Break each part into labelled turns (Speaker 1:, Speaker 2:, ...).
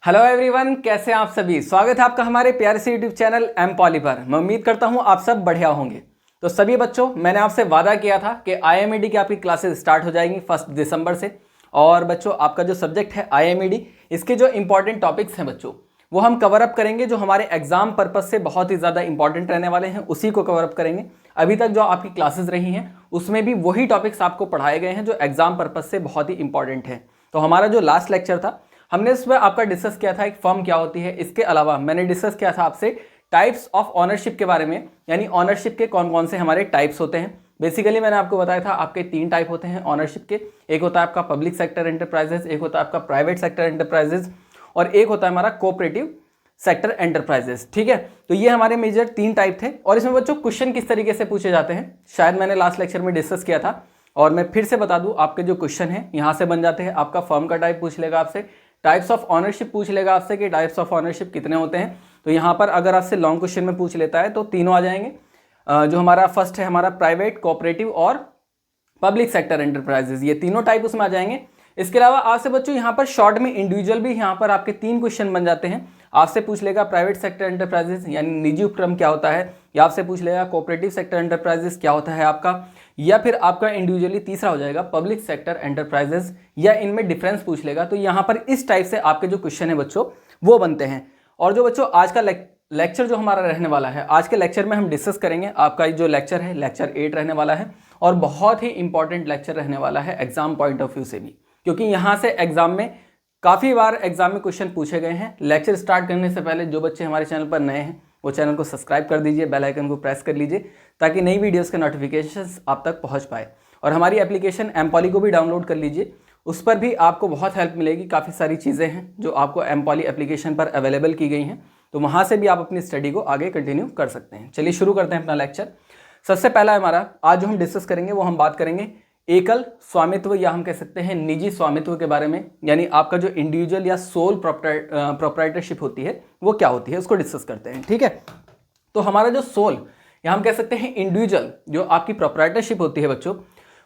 Speaker 1: Hello everyone, कैसे हैं आप सभी। स्वागत है आपका हमारे प्यारे से यूट्यूब चैनल एम पॉली पर। मैं उम्मीद करता हूं आप सब बढ़िया होंगे। तो सभी बच्चों, मैंने आपसे वादा किया था कि आईएमईडी की आपकी क्लासेस स्टार्ट हो जाएंगी 1 दिसंबर से। और बच्चों, आपका जो सब्जेक्ट है आईएमईडी, इसके जो इंपॉर्टेंट टॉपिक्स हैं बच्चों, वो हम कवर अप करेंगे। जो हमारे एग्जाम पर्पज से बहुत ही ज़्यादा इंपॉर्टेंट रहने वाले हैं, उसी को कवर अप करेंगे। अभी तक जो आपकी क्लासेस रही हैं उसमें भी वही टॉपिक्स आपको पढ़ाए गए हैं जो एग्जाम पर्पज से बहुत ही इंपॉर्टेंट है। तो हमारा जो लास्ट लेक्चर था, हमने इसमें आपका डिस्कस किया था एक फर्म क्या होती है। इसके अलावा मैंने डिस्कस किया था आपसे टाइप्स ऑफ ऑनरशिप के बारे में, यानी ऑनरशिप के कौन कौन से हमारे टाइप्स होते हैं। बेसिकली मैंने आपको बताया था आपके 3 टाइप होते हैं ऑनरशिप के। एक होता है आपका पब्लिक सेक्टर एंटरप्राइजेस, एक होता है आपका प्राइवेट सेक्टर एंटरप्राइजेस, और एक होता है हमारा कोऑपरेटिव सेक्टर एंटरप्राइजेस। ठीक है, तो ये हमारे मेजर 3 टाइप थे। और इसमें बच्चों क्वेश्चन किस तरीके से पूछे जाते हैं, शायद मैंने लास्ट लेक्चर में डिस्कस किया था, और मैं फिर से बता दूं, आपके जो क्वेश्चन है यहाँ से बन जाते हैं। आपका फर्म का टाइप पूछ लेगा आपसे, टाइप्स ऑफ ऑनरशिप पूछ लेगा आपसे कि टाइप्स ऑफ ऑनरशिप कितने होते हैं। तो यहाँ पर अगर आपसे लॉन्ग क्वेश्चन में पूछ लेता है तो तीनों आ जाएंगे। जो हमारा फर्स्ट है हमारा प्राइवेट, कोऑपरेटिव और पब्लिक सेक्टर एंटरप्राइजेस, ये तीनों टाइप उसमें आ जाएंगे। इसके अलावा आपसे बच्चों यहाँ पर शॉर्ट में इंडिविजुअल भी यहाँ पर आपके 3 क्वेश्चन बन जाते हैं। आपसे पूछ लेगा प्राइवेट सेक्टर एंटरप्राइजेस यानी निजी उपक्रम क्या होता है, या आपसे पूछ लेगा कोऑपरेटिव सेक्टर एंटरप्राइजेस क्या होता है आपका, या फिर आपका इंडिविजुअली तीसरा हो जाएगा पब्लिक सेक्टर एंटरप्राइजेस, या इनमें डिफरेंस पूछ लेगा। तो यहाँ पर इस टाइप से आपके जो क्वेश्चन है बच्चों वो बनते हैं। और जो बच्चों आज का लेक्चर जो हमारा रहने वाला है, आज के लेक्चर में हम डिस्कस करेंगे आपका जो लेक्चर है लेक्चर 8 रहने वाला है, और बहुत ही इंपॉर्टेंट लेक्चर रहने वाला है एग्जाम पॉइंट ऑफ व्यू से भी, क्योंकि यहाँ से एग्जाम में काफ़ी बार एग्जाम में क्वेश्चन पूछे गए हैं। लेक्चर स्टार्ट करने से पहले जो बच्चे हमारे चैनल पर नए हैं वो चैनल को सब्सक्राइब कर दीजिए, बेल आइकन को प्रेस कर लीजिए, ताकि नई वीडियोस के नोटिफिकेशंस आप तक पहुंच पाए। और हमारी एप्लीकेशन एम पॉली को भी डाउनलोड कर लीजिए, उस पर भी आपको बहुत हेल्प मिलेगी। काफ़ी सारी चीज़ें हैं जो आपको एम पॉली एप्लीकेशन पर अवेलेबल की गई हैं, तो वहाँ से भी आप अपनी स्टडी को आगे कंटिन्यू कर सकते हैं। चलिए शुरू करते हैं अपना लेक्चर। सबसे पहला हमारा आज जो हम डिस्कस करेंगे वो हम बात करेंगे एकल स्वामित्व, या हम कह सकते हैं निजी स्वामित्व के बारे में। यानी आपका जो इंडिविजुअल या सोल प्रोप्राइटरशिप होती है वो क्या होती है, उसको डिस्कस करते हैं। ठीक है, तो हमारा जो सोल या हम कह सकते हैं इंडिविजुअल जो आपकी प्रोप्राइटरशिप होती है बच्चों,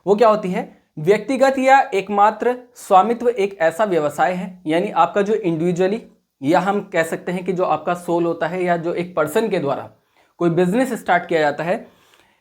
Speaker 1: वो क्या होती है, व्यक्तिगत या एकमात्र स्वामित्व एक ऐसा व्यवसाय है। यानी आपका जो इंडिविजुअली या हम कह सकते हैं कि जो आपका सोल होता है, या जो एक पर्सन के द्वारा कोई बिजनेस स्टार्ट किया जाता है,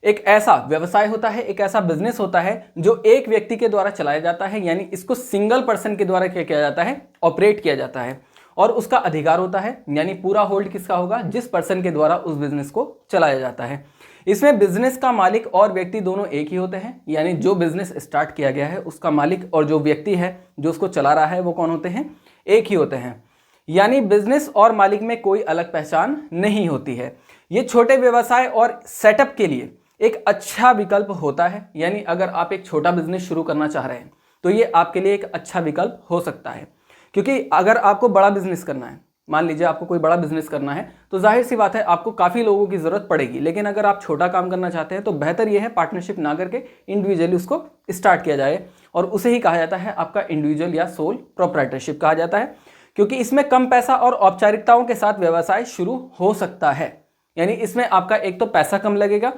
Speaker 1: एक ऐसा व्यवसाय होता है, एक ऐसा बिजनेस होता है जो एक व्यक्ति के द्वारा चलाया जाता है। यानी इसको सिंगल पर्सन के द्वारा क्या किया जाता है, ऑपरेट किया जाता है, और उसका अधिकार होता है। यानी पूरा होल्ड किसका होगा, जिस पर्सन के द्वारा उस बिजनेस को चलाया जाता है। इसमें बिजनेस का मालिक और व्यक्ति दोनों एक ही होते हैं। यानी जो बिजनेस स्टार्ट किया गया है उसका मालिक और जो व्यक्ति है जो उसको चला रहा है वो कौन होते हैं, एक ही होते हैं। यानी बिजनेस और मालिक में कोई अलग पहचान नहीं होती है। ये छोटे व्यवसाय और सेटअप के लिए एक अच्छा विकल्प होता है। यानी अगर आप एक छोटा बिजनेस शुरू करना चाह रहे हैं तो ये आपके लिए एक अच्छा विकल्प हो सकता है, क्योंकि अगर आपको बड़ा बिजनेस करना है, मान लीजिए आपको कोई बड़ा बिजनेस करना है, तो जाहिर सी बात है आपको काफ़ी लोगों की ज़रूरत पड़ेगी। लेकिन अगर आप छोटा काम करना चाहते हैं तो बेहतर यह है पार्टनरशिप ना करके इंडिविजुअली उसको स्टार्ट किया जाए, और उसे ही कहा जाता है आपका इंडिविजुअल या सोल प्रोप्राइटरशिप कहा जाता है, क्योंकि इसमें कम पैसा और औपचारिकताओं के साथ व्यवसाय शुरू हो सकता है। यानी इसमें आपका एक तो पैसा कम लगेगा,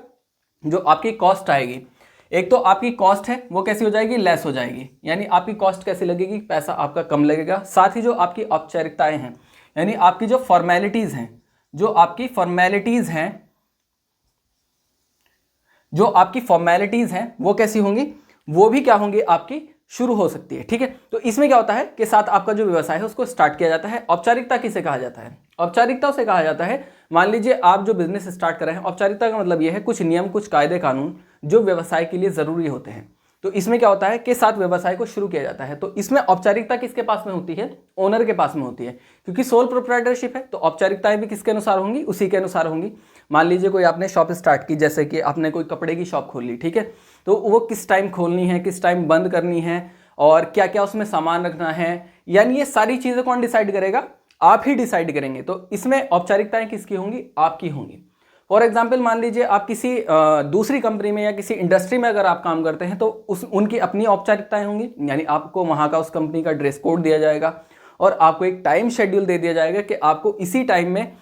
Speaker 1: जो आपकी कॉस्ट आएगी, एक तो आपकी कॉस्ट है वो कैसी हो जाएगी, लेस हो जाएगी। यानी आपकी कॉस्ट कैसी लगेगी, पैसा आपका कम लगेगा। साथ ही जो आपकी औपचारिकताएं हैं, यानी आपकी जो फॉर्मेलिटीज हैं, जो आपकी फॉर्मेलिटीज हैं वो कैसी होंगी, वो भी क्या होंगी, आपकी शुरू हो सकती है। ठीक है, तो इसमें क्या होता है कि साथ आपका जो व्यवसाय है उसको स्टार्ट किया जाता है। औपचारिकता किसे कहा जाता है, औपचारिकता उसे कहा जाता है, मान लीजिए आप जो बिजनेस स्टार्ट कर रहे हैं, औपचारिकता का मतलब यह है कुछ नियम, कुछ कायदे कानून जो व्यवसाय के लिए जरूरी होते हैं। तो इसमें क्या होता है कि साथ व्यवसाय को शुरू किया जाता है। तो इसमें औपचारिकता किसके पास में होती है, ओनर के पास में होती है, क्योंकि सोल प्रोप्राइटरशिप है तो औपचारिकताएं भी किसके अनुसार होंगी, उसी के अनुसार होंगी। मान लीजिए कोई आपने शॉप स्टार्ट की, जैसे कि आपने कोई कपड़े की शॉप खोल ली, ठीक है, तो वो किस टाइम खोलनी है, किस टाइम बंद करनी है, और क्या क्या उसमें सामान रखना है, यानी ये सारी चीजें कौन डिसाइड करेगा, आप ही डिसाइड करेंगे। तो इसमें औपचारिकताएं किसकी होंगी, आपकी होंगी। फॉर एग्जाम्पल मान लीजिए आप किसी दूसरी कंपनी में या किसी इंडस्ट्री में अगर आप काम करते हैं तो उनकी अपनी औपचारिकताएं होंगी। यानी आपको वहाँ का उस कंपनी का ड्रेस कोड दिया जाएगा, और आपको एक टाइम शेड्यूल दे दिया जाएगा कि आपको इसी टाइम में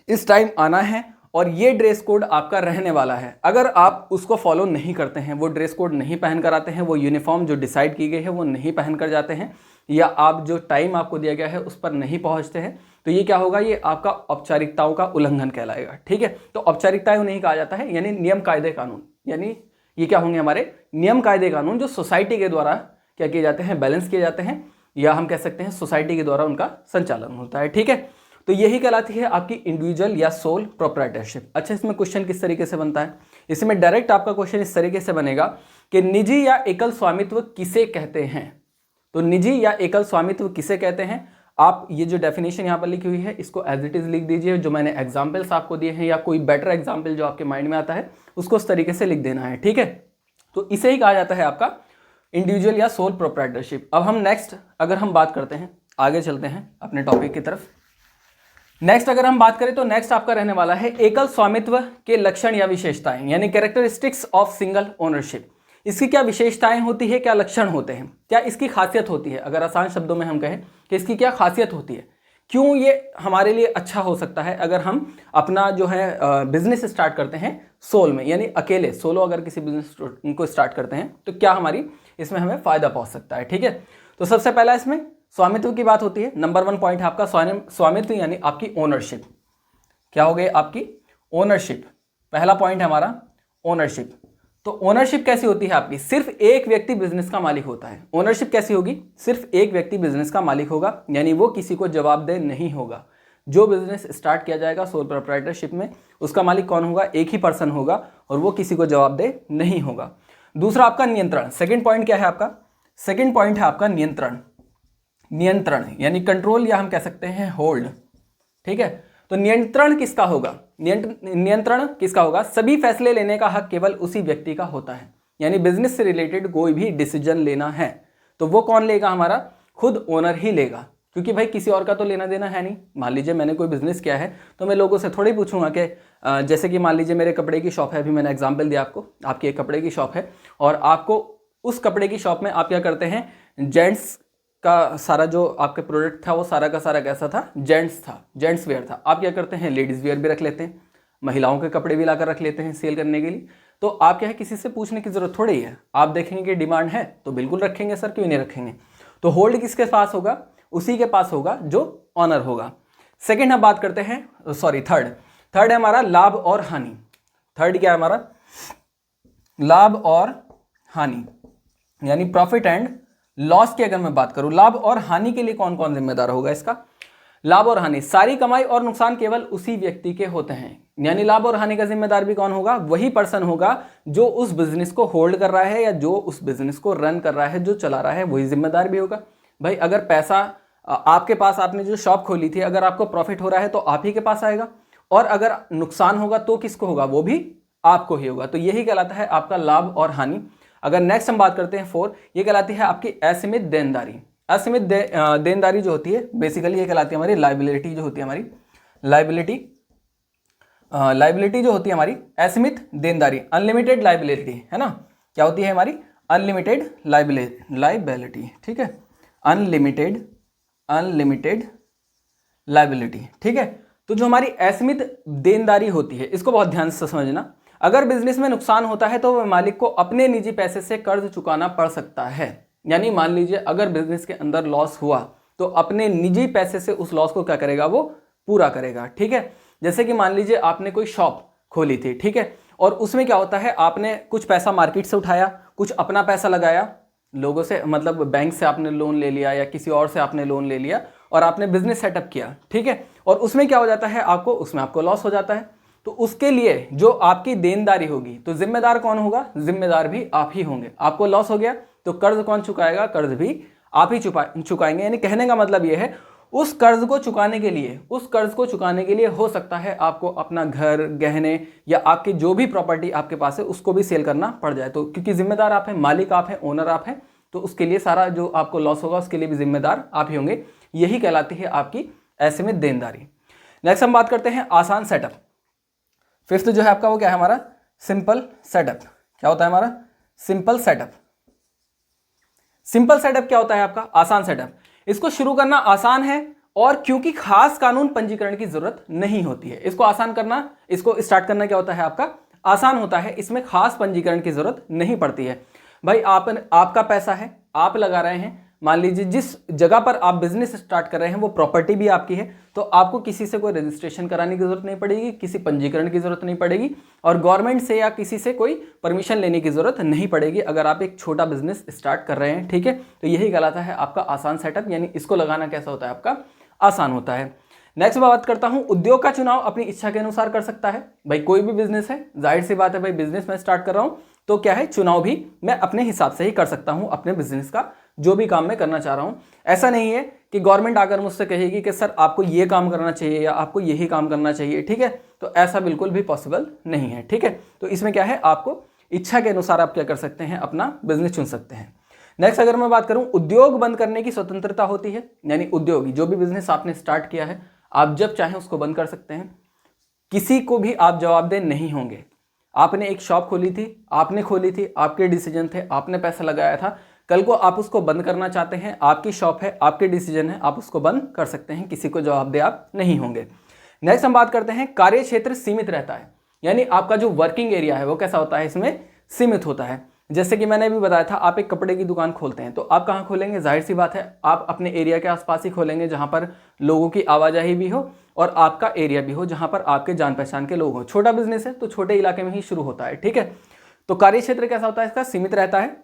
Speaker 1: इस टाइम आना है, और ये ड्रेस कोड आपका रहने वाला है। अगर आप उसको फॉलो नहीं करते हैं, वो ड्रेस कोड नहीं पहन कर आते हैं, वो यूनिफॉर्म जो डिसाइड की गई है वो नहीं पहन कर जाते हैं, या आप जो टाइम आपको दिया गया है उस पर नहीं पहुंचते हैं, तो ये क्या होगा, ये आपका औपचारिकताओं का उल्लंघन कहलाएगा। ठीक है, तो औपचारिकताएं नहीं कहा जाता है, यानी नियम कायदे कानून, यानी ये क्या होंगे, हमारे नियम कायदे कानून जो सोसाइटी के द्वारा क्या किए जाते हैं, बैलेंस किए जाते हैं, या हम कह सकते हैं सोसाइटी के द्वारा उनका संचालन होता है। ठीक है, तो यही कहलाती है आपकी इंडिविजुअल या सोल प्रोप्राइटरशिप। अच्छा, इसमें क्वेश्चन किस तरीके से बनता है, इसमें डायरेक्ट आपका क्वेश्चन इस तरीके से बनेगा कि निजी या एकल स्वामित्व किसे कहते हैं। तो निजी या एकल स्वामित्व किसे कहते हैं, आप ये जो डेफिनेशन यहाँ पर लिखी हुई है इसको एज इट इज लिख दीजिए, जो मैंने एग्जाम्पल्स आपको दिए हैं या कोई बेटर एग्जाम्पल जो आपके माइंड में आता है उसको उस तरीके से लिख देना है। ठीक है, तो इसे ही कहा जाता है आपका इंडिविजुअल या सोल प्रोप्राइटरशिप। अब हम नेक्स्ट अगर हम बात करते हैं, आगे चलते हैं अपने टॉपिक की तरफ। नेक्स्ट अगर हम बात करें तो नेक्स्ट आपका रहने वाला है एकल स्वामित्व के लक्षण या विशेषताएं, यानी कैरेक्टरिस्टिक्स ऑफ सिंगल ओनरशिप। इसकी क्या विशेषताएं होती है, क्या लक्षण होते हैं, क्या इसकी खासियत होती है। अगर आसान शब्दों में हम कहें कि इसकी क्या खासियत होती है, क्यों ये हमारे लिए अच्छा हो सकता है अगर हम अपना जो है बिजनेस स्टार्ट करते हैं सोल में, यानी अकेले सोलो अगर किसी बिजनेस को स्टार्ट करते हैं तो क्या हमारी इसमें हमें फायदा पहुंच सकता है। ठीक है, तो सबसे पहला इसमें स्वामित्व की बात होती है। नंबर 1 पॉइंट है आपका स्वामित्व, यानी आपकी ओनरशिप। क्या हो गई आपकी ओनरशिप, पहला पॉइंट है हमारा ओनरशिप। तो ओनरशिप कैसी होती है आपकी, सिर्फ एक व्यक्ति बिजनेस का मालिक होता है। ओनरशिप कैसी होगी, सिर्फ एक व्यक्ति बिजनेस का मालिक होगा, यानी वो किसी को जवाबदेह नहीं होगा। जो बिजनेस स्टार्ट किया जाएगा सोल प्रोप्राइटरशिप में, उसका मालिक कौन होगा, एक ही पर्सन होगा और वो किसी को जवाबदेह नहीं होगा। दूसरा आपका नियंत्रण, सेकंड पॉइंट क्या है आपका, सेकंड पॉइंट है आपका नियंत्रण। नियंत्रण यानी कंट्रोल, या हम कह सकते हैं होल्ड। ठीक है, तो नियंत्रण किसका होगा, नियंत्रण किसका होगा, सभी फैसले लेने का हक केवल उसी व्यक्ति का होता है। यानी बिजनेस से रिलेटेड कोई भी डिसीजन लेना है तो वो कौन लेगा, हमारा खुद ओनर ही लेगा, क्योंकि भाई किसी और का तो लेना देना है नहीं। मान लीजिए मैंने कोई बिजनेस किया है तो मैं लोगों से थोड़ी पूछूंगा कि जैसे कि मान लीजिए मेरे कपड़े की शॉप है, अभी मैंने एग्जाम्पल दिया आपको, आपकी एक कपड़े की शॉप है और आपको उस कपड़े की शॉप में आप क्या करते हैं, जेंट्स का सारा जो आपके प्रोडक्ट था वो सारा का सारा कैसा था, जेंट्स वेयर था। आप क्या करते हैं, लेडीज़ वेयर भी रख लेते हैं, महिलाओं के कपड़े भी लाकर रख लेते हैं सेल करने के लिए। तो आप क्या है, किसी से पूछने की जरूरत थोड़ी है, आप देखेंगे कि डिमांड है तो बिल्कुल रखेंगे सर, क्यों नहीं रखेंगे। तो होल्ड किसके पास होगा, उसी के पास होगा जो ऑनर होगा। सेकेंड हम बात करते हैं, थर्ड है हमारा लाभ और हानि। थर्ड क्या है हमारा, लाभ और हानि, यानी प्रॉफिट एंड लॉस की अगर मैं बात करूं, लाभ और हानि के लिए कौन कौन जिम्मेदार होगा इसका। लाभ और हानि, सारी कमाई और नुकसान केवल उसी व्यक्ति के होते हैं, यानी लाभ और हानि का जिम्मेदार भी कौन होगा, वही पर्सन होगा जो उस बिजनेस को होल्ड कर रहा है या जो उस बिजनेस को रन कर रहा है, जो चला रहा है, वही जिम्मेदार भी होगा। भाई अगर पैसा आपके पास, आपने जो शॉप खोली थी, अगर आपको प्रॉफिट हो रहा है तो आप ही के पास आएगा, और अगर नुकसान होगा तो किसको होगा, वो भी आपको ही होगा। तो यही कहलाता है आपका लाभ और हानि। अगर नेक्स्ट हम बात करते हैं 4, ये कहलाती है आपकी असीमित देनदारी। असीमित देनदारी जो होती है बेसिकली ये कहलाती है हमारी लाइबिलिटी, जो होती है हमारी लाइबिलिटी जो होती है हमारी असीमित देनदारी, अनलिमिटेड लाइबिलिटी है ना। क्या होती है हमारी अनलिमिटेड लाइबिलिटी, ठीक है, अनलिमिटेड लाइबिलिटी। ठीक है, तो जो हमारी असीमित देनदारी होती है इसको बहुत ध्यान से समझना। अगर बिजनेस में नुकसान होता है तो वह मालिक को अपने निजी पैसे से कर्ज चुकाना पड़ सकता है। यानी मान लीजिए अगर बिजनेस के अंदर लॉस हुआ तो अपने निजी पैसे से उस लॉस को क्या करेगा, वो पूरा करेगा। ठीक है, जैसे कि मान लीजिए आपने कोई शॉप खोली थी, ठीक है, और उसमें क्या होता है, आपने कुछ पैसा मार्केट से उठाया, कुछ अपना पैसा लगाया, लोगों से मतलब बैंक से आपने लोन ले लिया या किसी और से आपने लोन ले लिया और आपने बिजनेस सेटअप किया। ठीक है, और उसमें क्या हो जाता है, उसमें आपको लॉस हो जाता है। तो उसके लिए जो आपकी देनदारी होगी तो जिम्मेदार कौन होगा, जिम्मेदार भी आप ही होंगे। आपको लॉस हो गया तो कर्ज कौन चुकाएगा, कर्ज भी आप ही चुकाएंगे। यानी कहने का मतलब ये है उस कर्ज को चुकाने के लिए हो सकता है आपको अपना घर, गहने या आपकी जो भी प्रॉपर्टी आपके पास है उसको भी सेल करना पड़ जाए। तो क्योंकि जिम्मेदार आप हैं, मालिक आप हैं, ओनर आप हैं, तो उसके लिए सारा जो आपको लॉस होगा उसके लिए भी जिम्मेदार आप ही होंगे। यही कहलाती है आपकी असीमित देनदारी। नेक्स्ट हम बात करते हैं आसान सेटअप। 5th जो है आपका वो क्या है हमारा, सिंपल सेटअप। क्या होता है हमारा, सिंपल सेटअप। सिंपल सेटअप क्या होता है आपका, आसान सेटअप। इसको शुरू करना आसान है और क्योंकि खास कानून पंजीकरण की जरूरत नहीं होती है। इसको स्टार्ट करना क्या होता है आपका, आसान होता है, इसमें खास पंजीकरण की जरूरत नहीं पड़ती है। भाई आपका पैसा है, आप लगा रहे हैं, मान लीजिए जिस जगह पर आप बिजनेस स्टार्ट कर रहे हैं वो प्रॉपर्टी भी आपकी है, तो आपको किसी से कोई रजिस्ट्रेशन कराने की जरूरत नहीं पड़ेगी, किसी पंजीकरण की जरूरत नहीं पड़ेगी और गवर्नमेंट से या किसी से कोई परमिशन लेने की जरूरत नहीं पड़ेगी अगर आप एक छोटा बिजनेस स्टार्ट कर रहे हैं। ठीक है, तो यही कहलाता है आपका आसान सेटअप, यानी इसको लगाना कैसा होता है आपका आसान होता है। नेक्स्ट मैं बात करता हूं, उद्योग का चुनाव अपनी इच्छा के अनुसार कर सकता है। भाई कोई भी बिजनेस है, जाहिर सी बात है भाई बिजनेस मैं स्टार्ट कर रहा हूं तो क्या है, चुनाव भी मैं अपने हिसाब से ही कर सकता हूं अपने बिजनेस का, जो भी काम मैं करना चाह रहा हूं। ऐसा नहीं है कि गवर्नमेंट आकर मुझसे कहेगी कि सर आपको ये काम करना चाहिए या आपको यही काम करना चाहिए। ठीक है, तो ऐसा बिल्कुल भी पॉसिबल नहीं है। ठीक है, तो इसमें क्या है, आपको इच्छा के अनुसार आप क्या कर सकते हैं, अपना बिजनेस चुन सकते हैं। नेक्स्ट अगर मैं बात करूं, उद्योग बंद करने की स्वतंत्रता होती है, यानी उद्योग जो भी बिजनेस आपने स्टार्ट किया है आप जब चाहें उसको बंद कर सकते हैं, किसी को भी आप जवाबदेह नहीं होंगे। आपने एक शॉप खोली थी, आपने खोली थी, आपके डिसीजन थे, आपने पैसा लगाया था, कल को आप उसको बंद करना चाहते हैं, आपकी शॉप है, आपके डिसीजन है, आप उसको बंद कर सकते हैं, किसी को जवाबदेह आप नहीं होंगे। नेक्स्ट हम बात करते हैं, कार्य क्षेत्र सीमित रहता है, यानी आपका जो वर्किंग एरिया है वो कैसा होता है, इसमें सीमित होता है। जैसे कि मैंने अभी बताया था, आप एक कपड़े की दुकान खोलते हैं तो आप कहाँ खोलेंगे, जाहिर सी बात है आप अपने एरिया के आसपास ही खोलेंगे जहाँ पर लोगों की आवाजाही भी हो और आपका एरिया भी हो जहाँ पर आपके जान पहचान के लोग हो। छोटा बिजनेस है तो छोटे इलाके में ही शुरू होता है। ठीक है, तो कार्य क्षेत्र कैसा होता है, इसका सीमित रहता है।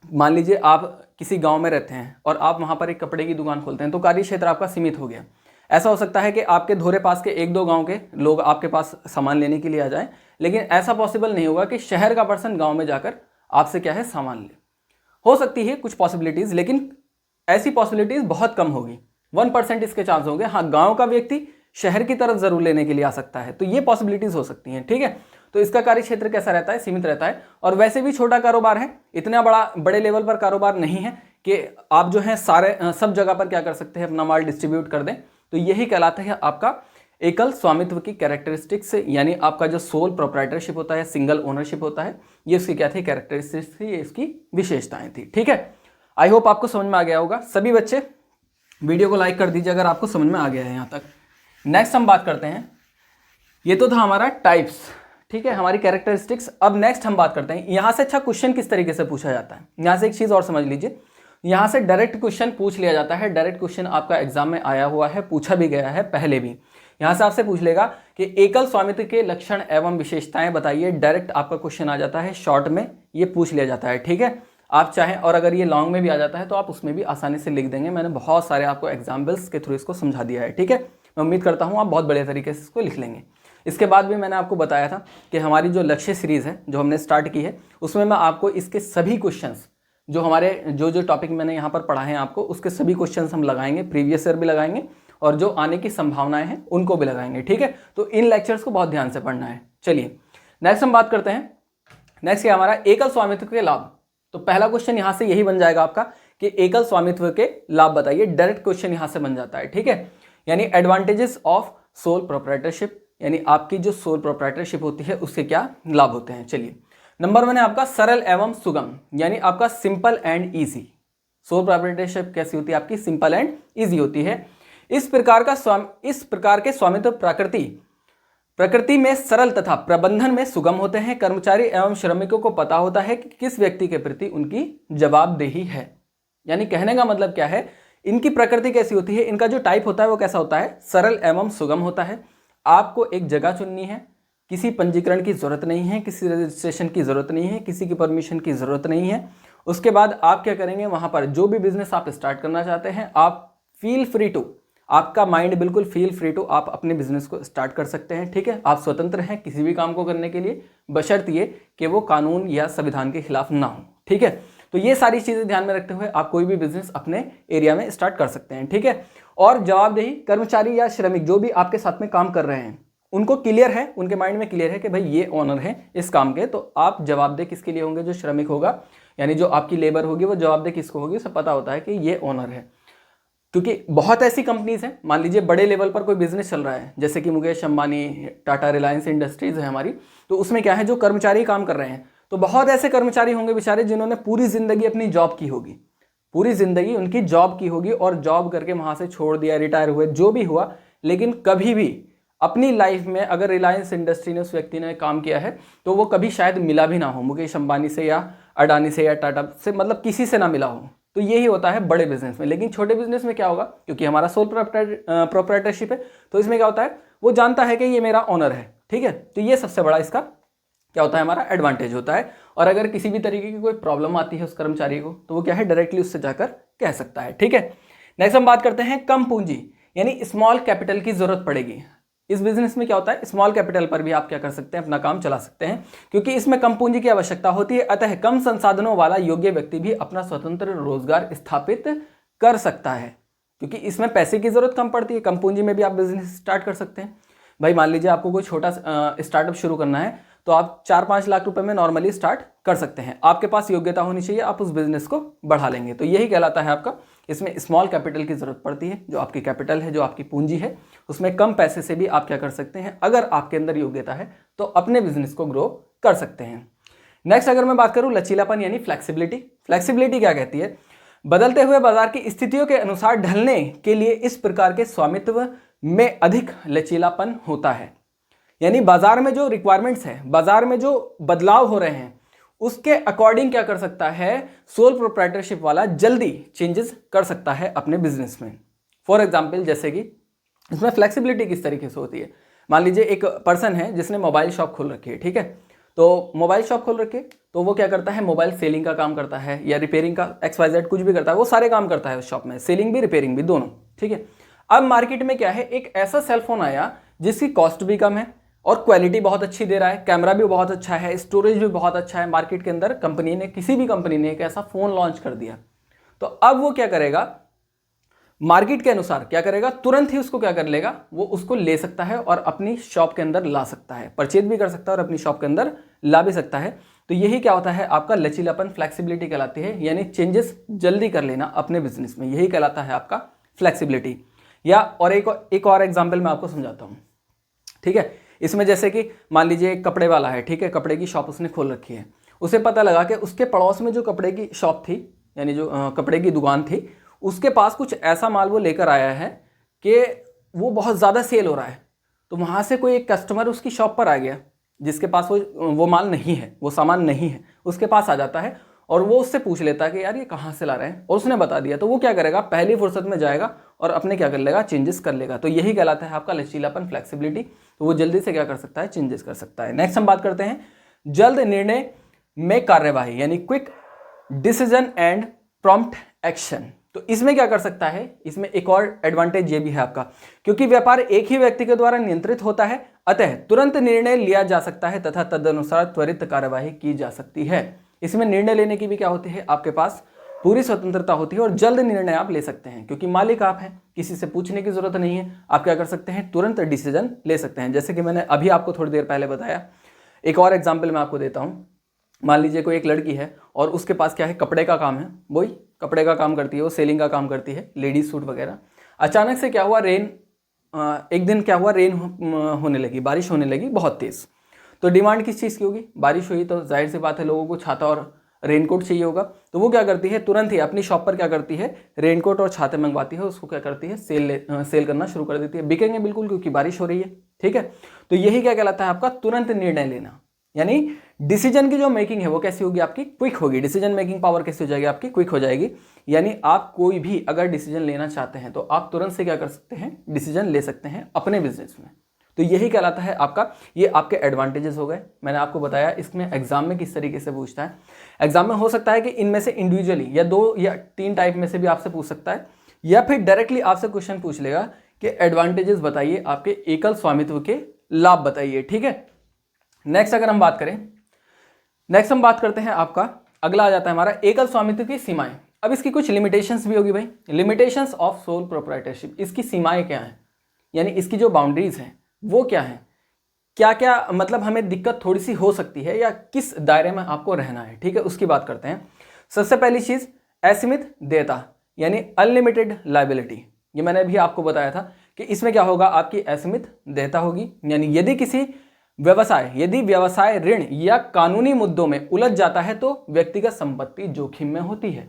Speaker 1: मान लीजिए आप किसी गाँव में रहते हैं और आप वहाँ पर एक कपड़े की दुकान खोलते हैं तो कार्य क्षेत्र आपका सीमित हो गया। ऐसा हो सकता है कि आपके धोरे पास के एक दो गांव के लोग आपके पास सामान लेने के लिए आ जाएं, लेकिन ऐसा पॉसिबल नहीं होगा कि शहर का पर्सन गांव में जाकर आपसे क्या है सामान ले। हो सकती है कुछ पॉसिबिलिटीज, लेकिन ऐसी पॉसिबिलिटीज बहुत कम होगी, 1% इसके चांस होंगे। हाँ, गांव का व्यक्ति शहर की तरफ जरूर लेने के लिए आ सकता है, तो ये पॉसिबिलिटीज हो सकती हैं। ठीक है, तो इसका कार्य क्षेत्र कैसा रहता है, सीमित रहता है। और वैसे भी छोटा कारोबार है, इतना बड़े लेवल पर कारोबार नहीं है कि आप जो है सारे सब जगह पर क्या कर सकते हैं, अपना माल डिस्ट्रीब्यूट कर दें। तो यही कहलाता है आपका एकल स्वामित्व की कैरेक्टरिस्टिक्स, यानी आपका जो सोल प्रोप्राइटरशिप होता है, सिंगल ओनरशिप होता है, ये इसकी क्या थी, कैरेक्टरिस्टिक्स थी, ये इसकी विशेषताएं थी। ठीक है, आई होप आपको समझ में आ गया होगा। सभी बच्चे वीडियो को लाइक कर दीजिए अगर आपको समझ में आ गया है यहाँ तक। नेक्स्ट हम बात करते हैं, ये तो था हमारा टाइप्स, ठीक है, हमारी कैरेक्टरिस्टिक्स। अब नेक्स्ट हम बात करते हैं यहाँ से अच्छा क्वेश्चन किस तरीके से पूछा जाता है। यहाँ से एक चीज़ और समझ लीजिए, यहाँ से डायरेक्ट क्वेश्चन पूछ लिया जाता है। डायरेक्ट क्वेश्चन आपका एग्जाम में आया हुआ है, पूछा भी गया है पहले भी। यहाँ से आपसे पूछ लेगा कि एकल स्वामित्व के लक्षण एवं विशेषताएं बताइए, डायरेक्ट आपका क्वेश्चन आ जाता है, शॉर्ट में ये पूछ लिया जाता है। ठीक है, आप चाहें और अगर ये लॉन्ग में भी आ जाता है तो आप उसमें भी आसानी से लिख देंगे। मैंने बहुत सारे आपको एग्जाम्पल्स के थ्रू इसको समझा दिया है। ठीक है, मैं उम्मीद करता हूँ आप बहुत बढ़िया तरीके से इसको लिख लेंगे। इसके बाद भी मैंने आपको बताया था कि हमारी जो लक्ष्य सीरीज़ है जो हमने स्टार्ट की है, उसमें मैं आपको इसके सभी क्वेश्चंस जो हमारे जो टॉपिक मैंने यहाँ पर पढ़ाए हैं आपको, उसके सभी क्वेश्चंस हम लगाएंगे, प्रीवियस ईयर भी लगाएंगे और जो आने की संभावनाएं हैं उनको भी लगाएंगे। ठीक है, तो इन लेक्चर्स को बहुत ध्यान से पढ़ना है। चलिए नेक्स्ट हम बात करते हैं। नेक्स्ट है हमारा एकल स्वामित्व के लाभ। तो पहला क्वेश्चन यहाँ से यही बन जाएगा आपका कि एकल स्वामित्व के लाभ बताइए। डायरेक्ट क्वेश्चन यहाँ से बन जाता है। ठीक है, यानी एडवांटेजेस ऑफ सोल प्रोप्राइटरशिप, यानी आपकी जो सोल प्रोप्राइटरशिप होती है उसके क्या लाभ होते हैं। चलिए, नंबर 1 है आपका सरल एवं सुगम, यानी आपका simple and easy. Sole proprietorship कैसी होती है आपकी, सिंपल एंड इजी होती है। इस प्रकार के स्वामित्व प्रकृति में सरल तथा प्रबंधन में सुगम होते हैं। कर्मचारी एवं श्रमिकों को पता होता है कि किस व्यक्ति के प्रति उनकी जवाबदेही है। यानी कहने का मतलब क्या है, इनकी प्रकृति कैसी होती है, इनका जो टाइप होता है वो कैसा होता है, सरल एवं सुगम होता है। आपको एक जगह चुननी है, किसी पंजीकरण की जरूरत नहीं है, किसी रजिस्ट्रेशन की जरूरत नहीं है, किसी की परमिशन की जरूरत नहीं है। उसके बाद आप क्या करेंगे, वहां पर जो भी बिजनेस आप स्टार्ट करना चाहते हैं, आप फील फ्री टू, आपका माइंड बिल्कुल फील फ्री टू आप अपने बिजनेस को स्टार्ट कर सकते हैं। ठीक है, आप स्वतंत्र हैं किसी भी काम को करने के लिए, बशर्त ये कि वो कानून या संविधान के खिलाफ ना हो। ठीक है, तो ये सारी चीजें ध्यान में रखते हुए आप कोई भी बिजनेस अपने एरिया में स्टार्ट कर सकते हैं। ठीक है, और जवाबदेही, कर्मचारी या श्रमिक जो भी आपके साथ में काम कर रहे हैं उनको क्लियर है, उनके माइंड में क्लियर है कि भाई ये ओनर है इस काम के, तो आप जवाबदेह किसके लिए होंगे, जो श्रमिक होगा यानी जो आपकी लेबर होगी वो जवाबदेह किसको होगी, उसे पता होता है कि ये ओनर है। क्योंकि बहुत ऐसी कंपनीज हैं, मान लीजिए बड़े लेवल पर कोई बिजनेस चल रहा है, जैसे कि मुकेश अंबानी, टाटा, रिलायंस इंडस्ट्रीज है हमारी, तो उसमें क्या है, जो कर्मचारी काम कर रहे हैं, तो बहुत ऐसे कर्मचारी होंगे बेचारे जिन्होंने पूरी जिंदगी अपनी जॉब की होगी, पूरी जिंदगी उनकी जॉब की होगी और जॉब करके वहां से छोड़ दिया, रिटायर हुए, जो भी हुआ, लेकिन कभी भी अपनी लाइफ में अगर रिलायंस इंडस्ट्री ने उस व्यक्ति ने काम किया है तो वो कभी शायद मिला भी ना हो मुकेश अंबानी से या अडानी से या टाटा से, मतलब किसी से ना मिला हो। तो यही होता है बड़े बिजनेस में। लेकिन छोटे बिजनेस में क्या होगा, क्योंकि हमारा सोल प्रोप्राइटरशिप है, तो इसमें क्या होता है, वो जानता है कि ये मेरा ऑनर है, ठीक है। तो ये सबसे बड़ा इसका क्या होता है, हमारा एडवांटेज होता है। और अगर किसी भी तरीके की कोई प्रॉब्लम आती है उस कर्मचारी को, तो वो क्या है, डायरेक्टली उससे जाकर कह सकता है, ठीक है। नेक्स्ट हम बात करते हैं कम पूंजी यानी स्मॉल कैपिटल की जरूरत पड़ेगी। इस बिजनेस में क्या होता है, स्मॉल कैपिटल पर भी आप क्या कर सकते हैं, अपना काम चला सकते हैं, क्योंकि इसमें कम पूंजी की आवश्यकता होती है। अतः कम संसाधनों वाला योग्य व्यक्ति भी अपना स्वतंत्र रोजगार स्थापित कर सकता है, क्योंकि इसमें पैसे की जरूरत कम पड़ती है। कम पूंजी में भी आप बिजनेस स्टार्ट कर सकते हैं। भाई मान लीजिए आपको कोई छोटा स्टार्टअप शुरू करना है, तो आप 4-5 लाख रुपए में नॉर्मली स्टार्ट कर सकते हैं। आपके पास योग्यता होनी चाहिए, आप उस बिजनेस को बढ़ा लेंगे। तो यही कहलाता है आपका, इसमें स्मॉल कैपिटल की जरूरत पड़ती है। जो आपकी कैपिटल है, जो आपकी पूंजी है, उसमें कम पैसे से भी आप क्या कर सकते हैं, अगर आपके अंदर योग्यता है तो अपने बिजनेस को ग्रो कर सकते हैं। नेक्स्ट अगर मैं बात करूं लचीलापन यानी फ्लेक्सिबिलिटी। फ्लेक्सिबिलिटी क्या कहती है, बदलते हुए बाजार की स्थितियों के अनुसार ढलने के लिए इस प्रकार के स्वामित्व में अधिक लचीलापन होता है। यानी बाजार में जो रिक्वायरमेंट्स है, बाजार में जो बदलाव हो रहे हैं, उसके अकॉर्डिंग क्या कर सकता है, सोल प्रोप्राइटरशिप वाला जल्दी चेंजेस कर सकता है अपने बिजनेस में। फॉर एग्जाम्पल, जैसे कि इसमें फ्लेक्सिबिलिटी किस तरीके से होती है, मान लीजिए एक पर्सन है जिसने मोबाइल शॉप खोल रखी है, ठीक है। तो मोबाइल शॉप खोल रखी है, तो वो क्या करता है, मोबाइल सेलिंग का काम करता है या रिपेयरिंग का, XYZ कुछ भी करता है, वो सारे काम करता है उस शॉप में, सेलिंग भी रिपेयरिंग भी दोनों, ठीक है। अब मार्केट में क्या है, एक ऐसा सेलफोन आया जिसकी कॉस्ट भी कम है और क्वालिटी बहुत अच्छी दे रहा है, कैमरा भी बहुत अच्छा है, स्टोरेज भी बहुत अच्छा है। मार्केट के अंदर कंपनी ने, किसी भी कंपनी ने एक ऐसा फोन लॉन्च कर दिया, तो अब वो क्या करेगा, मार्केट के अनुसार क्या करेगा, तुरंत ही उसको क्या कर लेगा, वो उसको ले सकता है और अपनी शॉप के अंदर ला सकता है, परचेज भी कर सकता है और अपनी शॉप के अंदर ला भी सकता है। तो यही क्या होता है, आपका लचीलापन, फ्लेक्सिबिलिटी कहलाती है, यानी चेंजेस जल्दी कर लेना अपने बिजनेस में, यही कहलाता है आपका फ्लेक्सिबिलिटी। या और एक और एग्जाम्पल मैं आपको समझाता हूँ, ठीक है। इसमें जैसे कि मान लीजिए एक कपड़े वाला है, ठीक है, कपड़े की शॉप उसने खोल रखी है। उसे पता लगा कि उसके पड़ोस में जो कपड़े की शॉप थी, यानी जो कपड़े की दुकान थी, उसके पास कुछ ऐसा माल वो लेकर आया है कि वो बहुत ज़्यादा सेल हो रहा है। तो वहाँ से कोई एक कस्टमर उसकी शॉप पर आ गया जिसके पास वो माल नहीं है, वो सामान नहीं है, उसके पास आ जाता है और वो उससे पूछ लेता है कि यार ये कहाँ से ला रहे हैं, और उसने बता दिया। तो वो क्या करेगा, पहली फुर्सत में जाएगा और अपने क्या कर लेगा, चेंजेस कर लेगा। तो यही कहलाता है आपका लचीलापन, फ्लेक्सिबिलिटी। तो वो जल्दी से क्या कर सकता है, चेंजेस कर सकता है। नेक्स्ट हम बात करते हैं जल्द निर्णय में कार्यवाही यानी quick decision and prompt action. तो इसमें क्या कर सकता है, इसमें एक और एडवांटेज ये भी है आपका, क्योंकि व्यापार एक ही व्यक्ति के द्वारा नियंत्रित होता है, अतः तुरंत निर्णय लिया जा सकता है तथा तदनुसार त्वरित कार्यवाही की जा सकती है। इसमें निर्णय लेने की भी क्या होती है, आपके पास पूरी स्वतंत्रता होती है और जल्द निर्णय आप ले सकते हैं, क्योंकि मालिक आप हैं, किसी से पूछने की जरूरत नहीं है। आप क्या कर सकते हैं, तुरंत डिसीजन ले सकते हैं। जैसे कि मैंने अभी आपको थोड़ी देर पहले बताया, एक और एग्जाम्पल मैं आपको देता हूँ। मान लीजिए कोई एक लड़की है और उसके पास क्या है, कपड़े का काम है, वही कपड़े का काम करती है, वो सेलिंग का काम करती है, लेडीज सूट वगैरह। अचानक से क्या हुआ, एक दिन क्या हुआ, रेन होने लगी, बारिश होने लगी बहुत तेज़। तो डिमांड किस चीज़ की होगी, बारिश हुई तो जाहिर सी बात है लोगों को छाता और रेनकोट चाहिए होगा। तो वो क्या करती है, तुरंत ही अपनी शॉप पर क्या करती है, रेनकोट और छाते मंगवाती है, उसको क्या करती है, सेल करना शुरू कर देती है। बिकेंगे बिल्कुल, क्योंकि बारिश हो रही है, ठीक है। तो यही क्या कहलाता है आपका तुरंत निर्णय लेना, यानी डिसीजन की जो मेकिंग है वो कैसी होगी, आपकी क्विक होगी। डिसीजन मेकिंग पावर कैसी हो जाएगी, आपकी क्विक हो जाएगी। यानी आप कोई भी अगर डिसीजन लेना चाहते हैं तो आप तुरंत से क्या कर सकते हैं, डिसीजन ले सकते हैं अपने बिजनेस में। तो यही कहलाता है आपका, ये आपके एडवांटेजेस हो गए। मैंने आपको बताया इसमें एग्जाम में किस तरीके से पूछता है। एग्जाम में हो सकता है कि इनमें से इंडिविजुअली या 2 या 3 टाइप में से भी आपसे पूछ सकता है, या फिर डायरेक्टली आपसे क्वेश्चन पूछ लेगा कि एडवांटेजेस बताइए, आपके एकल स्वामित्व के लाभ बताइए, ठीक है। नेक्स्ट अगर हम बात करें, नेक्स्ट हम बात करते हैं आपका, अगला आ जाता है हमारा एकल स्वामित्व की सीमाएं। अब इसकी कुछ लिमिटेशंस भी होगी भाई, लिमिटेशंस ऑफ सोल प्रोप्राइटरशिप। इसकी सीमाएं क्या हैं, यानी इसकी जो बाउंड्रीज हैं वो क्या है, क्या क्या मतलब हमें दिक्कत थोड़ी सी हो सकती है या किस दायरे में आपको रहना है, ठीक है, उसकी बात करते हैं। सबसे पहली चीज असीमित देयता यानी अनलिमिटेड लायबिलिटी। ये मैंने भी आपको बताया था कि इसमें क्या होगा, आपकी असीमित देयता होगी। यानी यदि व्यवसाय ऋण या कानूनी मुद्दों में उलझ जाता है तो व्यक्तिगत संपत्ति जोखिम में होती है।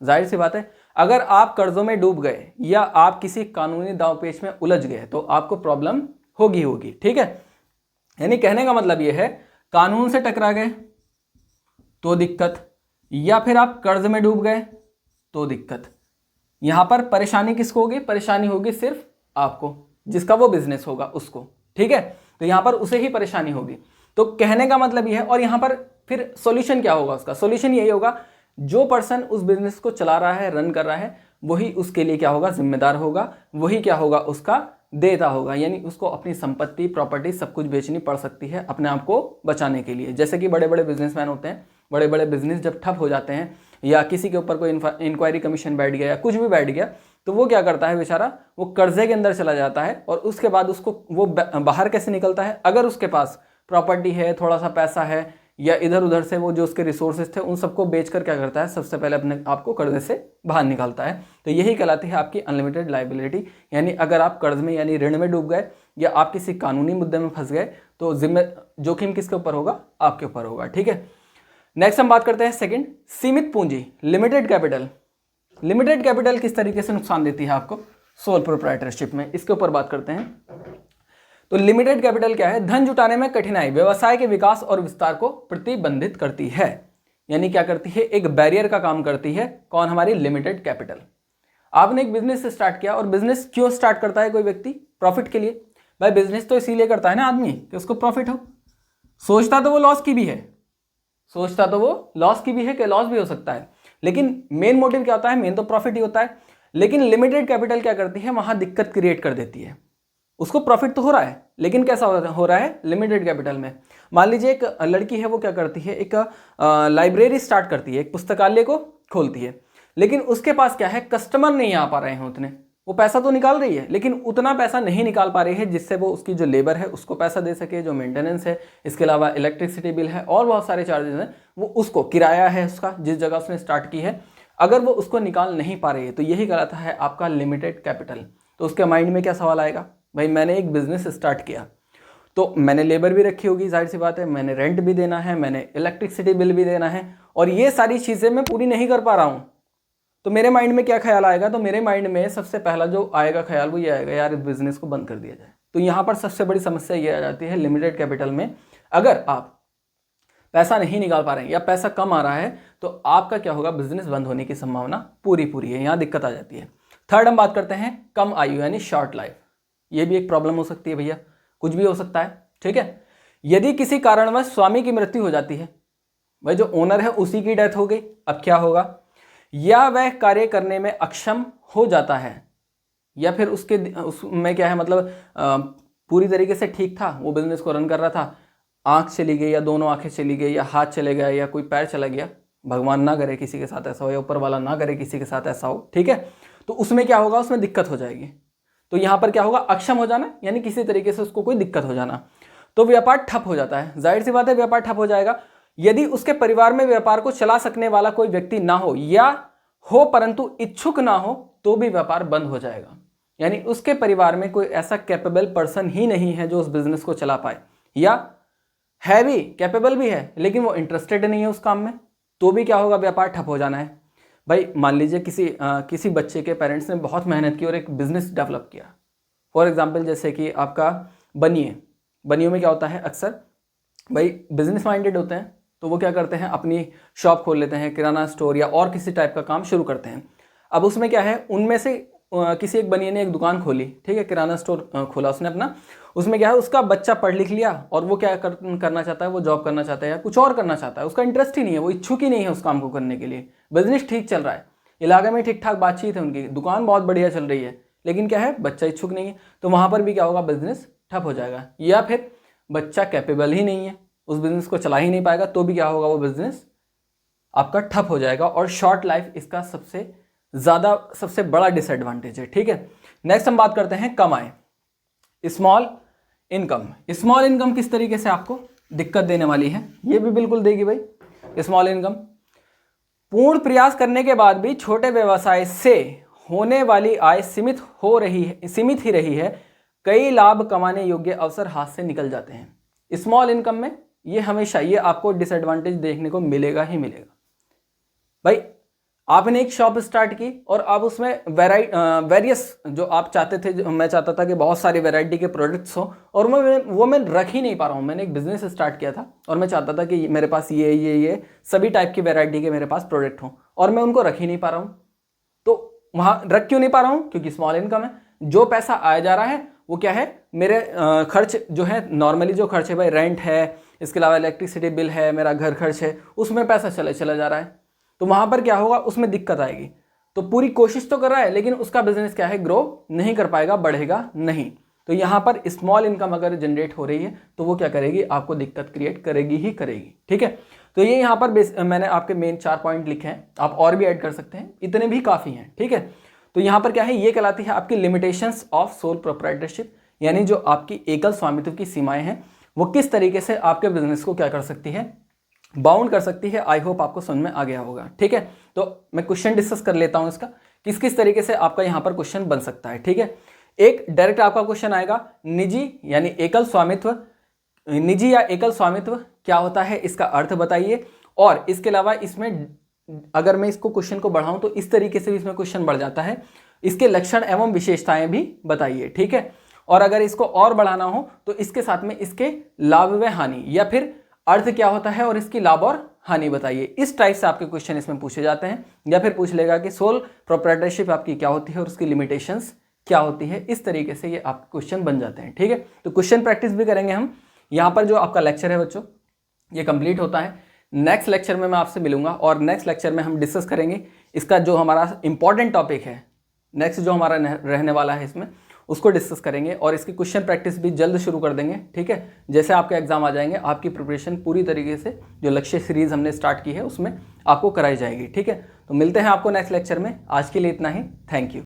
Speaker 1: जाहिर सी बात है, अगर आप कर्जों में डूब गए या आप किसी कानूनी दांवपेच में उलझ गए तो आपको प्रॉब्लम होगी, ठीक है। यानी कहने का मतलब यह है, कानून से टकरा गए तो दिक्कत, या फिर आप कर्ज में डूब गए तो दिक्कत। यहाँ पर परेशानी किसको होगी? परेशानी होगी सिर्फ आपको, जिसका वो बिजनेस होगा उसको, ठीक है। तो यहाँ पर उसे ही परेशानी होगी। तो कहने का मतलब ये है। और यहाँ पर फिर सॉल्यूशन क्या होगा उसका? सॉल्यूशन यही होगा, जो पर्सन उस बिजनेस को चला रहा है, रन कर रहा है, वही उसके लिए क्या होगा? जिम्मेदार होगा। वही क्या होगा? उसका देता होगा। यानी उसको अपनी संपत्ति, प्रॉपर्टी सब कुछ बेचनी पड़ सकती है अपने आप को बचाने के लिए। जैसे कि बड़े बड़े बिजनेसमैन होते हैं, बड़े बड़े बिजनेस जब ठप हो जाते हैं या किसी के ऊपर कोई इंक्वायरी कमीशन बैठ गया या कुछ भी बैठ गया, तो वो क्या करता है बेचारा? वो कर्जे के अंदर चला जाता है। और उसके बाद उसको वो बाहर कैसे निकलता है? अगर उसके पास प्रॉपर्टी है, थोड़ा सा पैसा है, या इधर उधर से वो जो उसके रिसोर्सेज थे उन सबको बेचकर क्या करता है? सबसे पहले अपने आप को कर्जे से बाहर निकालता है। तो यही कहलाती है आपकी अनलिमिटेड लायबिलिटी। यानी अगर आप कर्ज में यानी ऋण में डूब गए या आप किसी कानूनी मुद्दे में फंस गए तो जोखिम किसके ऊपर होगा? आपके ऊपर होगा, ठीक है। नेक्स्ट हम बात करते हैं सेकंड, सीमित पूंजी, लिमिटेड कैपिटल। लिमिटेड कैपिटल किस तरीके से नुकसान देती है आपको सोल प्रोप्राइटरशिप में? इसके ऊपर बात करते हैं। तो लिमिटेड कैपिटल क्या है? धन जुटाने में कठिनाई, व्यवसाय के विकास और विस्तार को प्रतिबंधित करती है। यानी क्या करती है? एक बैरियर का काम करती है। कौन? हमारी लिमिटेड कैपिटल। आपने एक बिजनेस स्टार्ट किया, और बिजनेस क्यों स्टार्ट करता है कोई व्यक्ति? प्रॉफिट के लिए। भाई बिजनेस तो इसीलिए करता है ना आदमी कि उसको प्रॉफिट हो। सोचता तो वो लॉस की भी है, सोचता तो वो लॉस की भी है कि लॉस भी हो सकता है, लेकिन मेन मोटिव क्या होता है? मेन तो प्रॉफिट ही होता है। लेकिन लिमिटेड कैपिटल क्या करती है? वहां दिक्कत क्रिएट कर देती है। उसको प्रॉफिट तो हो रहा है, लेकिन कैसा हो रहा है? लिमिटेड कैपिटल में। मान लीजिए एक लड़की है, वो क्या करती है? एक लाइब्रेरी स्टार्ट करती है, एक पुस्तकालय को खोलती है, लेकिन उसके पास क्या है? कस्टमर नहीं आ पा रहे हैं उतने। वो पैसा तो निकाल रही है, लेकिन उतना पैसा नहीं निकाल पा रही है जिससे वो उसकी जो लेबर है उसको पैसा दे सके, जो मेंटेनेंस है, इसके अलावा इलेक्ट्रिसिटी बिल है और बहुत सारे चार्जेस हैं, वो उसको किराया है उसका जिस जगह उसने स्टार्ट की है, अगर वो उसको निकाल नहीं पा रही है, तो यही कहलाता है आपका लिमिटेड कैपिटल। तो उसके माइंड में क्या सवाल आएगा? भाई मैंने एक बिजनेस स्टार्ट किया, तो मैंने लेबर भी रखी होगी, जाहिर सी बात है, मैंने रेंट भी देना है, मैंने इलेक्ट्रिसिटी बिल भी देना है, और ये सारी चीज़ें मैं पूरी नहीं कर पा रहा हूँ। तो मेरे माइंड में क्या ख्याल आएगा? तो मेरे माइंड में सबसे पहला जो आएगा ख्याल वो ये आएगा, यार इस बिजनेस को बंद कर दिया जाए। तो यहाँ पर सबसे बड़ी समस्या ये आ जाती है लिमिटेड कैपिटल में, अगर आप पैसा नहीं निकाल पा रहे हैं या पैसा कम आ रहा है तो आपका क्या होगा? बिजनेस बंद होने की संभावना पूरी है। यहाँ दिक्कत आ जाती है। थर्ड हम बात करते हैं कम आयु यानी शॉर्ट लाइफ। ये भी एक प्रॉब्लम हो सकती है भैया, कुछ भी हो सकता है, ठीक है। यदि किसी कारणवश स्वामी की मृत्यु हो जाती है, भाई जो ओनर है उसी की डेथ हो गई, अब क्या होगा? या वह कार्य करने में अक्षम हो जाता है, या फिर उसमें क्या है, मतलब पूरी तरीके से ठीक था, वो बिजनेस को रन कर रहा था, आंख चली गई या दोनों आंखें चली गई या हाथ चले गया या कोई पैर चला गया, भगवान ना करे किसी के साथ ऐसा हो या ऊपर वाला ना करे किसी के साथ ऐसा हो, ठीक है। तो उसमें क्या होगा? उसमें दिक्कत हो जाएगी। तो यहाँ पर क्या होगा? अक्षम हो जाना, यानी किसी तरीके से उसको कोई दिक्कत हो जाना, तो व्यापार ठप हो जाता है। जाहिर सी बात है व्यापार ठप हो जाएगा। यदि उसके परिवार में व्यापार को चला सकने वाला कोई व्यक्ति ना हो या हो परंतु इच्छुक ना हो तो भी व्यापार बंद हो जाएगा। यानी उसके परिवार में कोई ऐसा कैपेबल पर्सन ही नहीं है जो उस बिजनेस को चला पाए, या है भी कैपेबल भी है लेकिन वो इंटरेस्टेड नहीं है उस काम में, तो भी क्या होगा? व्यापार ठप हो जाना है। भाई मान लीजिए किसी बच्चे के पेरेंट्स ने बहुत मेहनत की और एक बिजनेस डेवलप किया। फॉर एग्जाम्पल जैसे कि आपका बनियों में क्या होता है? अक्सर भाई बिजनेस माइंडेड होते हैं, तो वो क्या करते हैं? अपनी शॉप खोल लेते हैं, किराना स्टोर या और किसी टाइप का काम शुरू करते हैं। अब उसमें क्या है? उनमें से किसी एक बनिए ने एक दुकान खोली, ठीक है, किराना स्टोर खोला उसने अपना। उसमें क्या है? उसका बच्चा पढ़ लिख लिया और वो क्या करना चाहता है? वो जॉब करना चाहता है या कुछ और करना चाहता है, उसका इंटरेस्ट ही नहीं है, वो इच्छुक ही नहीं है उस काम को करने के लिए। बिजनेस ठीक चल रहा है, इलाके में ठीक ठाक बातचीत है, उनकी दुकान बहुत बढ़िया चल रही है, लेकिन क्या है? बच्चा इच्छुक नहीं है, तो वहाँ पर भी क्या होगा? बिजनेस ठप हो जाएगा। या फिर बच्चा कैपेबल ही नहीं है, उस बिजनेस को चला ही नहीं पाएगा, तो भी क्या होगा? वो बिजनेस आपका ठप हो जाएगा। और शॉर्ट लाइफ इसका सबसे बड़ा डिसएडवांटेज है, ठीक है। नेक्स्ट हम बात करते हैं कम आय, स्मॉल इनकम। स्मॉल इनकम किस तरीके से आपको दिक्कत देने वाली है? ये भी बिल्कुल देगी भाई स्मॉल इनकम। पूर्ण प्रयास करने के बाद भी छोटे व्यवसाय से होने वाली आय सीमित ही रही है। कई लाभ कमाने योग्य अवसर हाथ से निकल जाते हैं। स्मॉल इनकम में ये हमेशा ये आपको डिसएडवांटेज देखने को मिलेगा ही मिलेगा। भाई आपने एक शॉप स्टार्ट की और आप उसमें वेरियस जो आप चाहते थे, मैं चाहता था कि बहुत सारी वैरायटी के प्रोडक्ट्स हो, और वो मैं रख ही नहीं पा रहा हूँ। मैंने एक बिजनेस स्टार्ट किया था और मैं चाहता था कि मेरे पास ये सभी टाइप की वैरायटी के मेरे पास प्रोडक्ट हों, और मैं उनको रख ही नहीं पा रहा हूँ। वहाँ रख क्यों नहीं पा रहा हूँ? क्योंकि स्मॉल इनकम है। जो पैसा आया जा रहा है वो क्या है, मेरे खर्च जो है, नॉर्मली जो खर्च है भाई, रेंट है, इसके अलावा इलेक्ट्रिसिटी बिल है, मेरा घर खर्च है, उसमें पैसा चला जा रहा है। तो वहाँ पर क्या होगा, उसमें दिक्कत आएगी। तो पूरी कोशिश तो कर रहा है लेकिन उसका बिजनेस क्या है, ग्रो नहीं कर पाएगा, बढ़ेगा नहीं। तो यहाँ पर स्मॉल इनकम अगर जनरेट हो रही है तो वो क्या करेगी, आपको दिक्कत क्रिएट करेगी ही करेगी। ठीक है, तो ये यहाँ पर मैंने आपके मेन 4 पॉइंट लिखे हैं, आप और भी ऐड कर सकते हैं, इतने भी काफ़ी हैं। ठीक है, तो यहाँ पर क्या है, ये कहलाती है आपकी लिमिटेशंस ऑफ सोल प्रोप्राइटरशिप, यानी जो आपकी एकल स्वामित्व की सीमाएं हैं वो किस तरीके से आपके बिजनेस को क्या कर सकती है, बाउंड कर सकती है। आई होप आपको समझ में आ गया होगा। ठीक है, तो मैं क्वेश्चन डिस्कस कर लेता हूं इसका, किस किस तरीके से आपका यहाँ पर क्वेश्चन बन सकता है। ठीक है, एक डायरेक्ट आपका क्वेश्चन आएगा, निजी यानी एकल स्वामित्व, निजी या एकल स्वामित्व क्या होता है, इसका अर्थ बताइए। और इसके अलावा इसमें अगर मैं इसको क्वेश्चन को बढ़ाऊं तो इस तरीके से भी इसमें क्वेश्चन बढ़ जाता है, इसके लक्षण एवं विशेषताएं भी बताइए। ठीक है, और अगर इसको और बढ़ाना हो तो इसके साथ में इसके लाभ व हानि, या फिर अर्थ क्या होता है और इसकी लाभ और हानि बताइए। इस टाइप से आपके क्वेश्चन इसमें पूछे जाते हैं। या फिर पूछ लेगा कि सोल प्रोप्राइटरशिप आपकी क्या होती है और उसकी लिमिटेशंस क्या होती है। इस तरीके से ये आपके क्वेश्चन बन जाते हैं। ठीक है, तो क्वेश्चन प्रैक्टिस भी करेंगे हम। यहाँ पर जो आपका लेक्चर है बच्चों, ये कंप्लीट होता है। नेक्स्ट लेक्चर में मैं आपसे मिलूंगा और नेक्स्ट लेक्चर में हम डिस्कस करेंगे इसका जो हमारा इंपॉर्टेंट टॉपिक है, नेक्स्ट जो हमारा रहने वाला है इसमें, उसको डिस्कस करेंगे और इसकी क्वेश्चन प्रैक्टिस भी जल्द शुरू कर देंगे। ठीक है, जैसे आपके एग्जाम आ जाएंगे आपकी प्रिपरेशन पूरी तरीके से जो लक्ष्य सीरीज हमने स्टार्ट की है उसमें आपको कराई जाएगी। ठीक है, तो मिलते हैं आपको नेक्स्ट लेक्चर में। आज के लिए इतना ही, थैंक यू।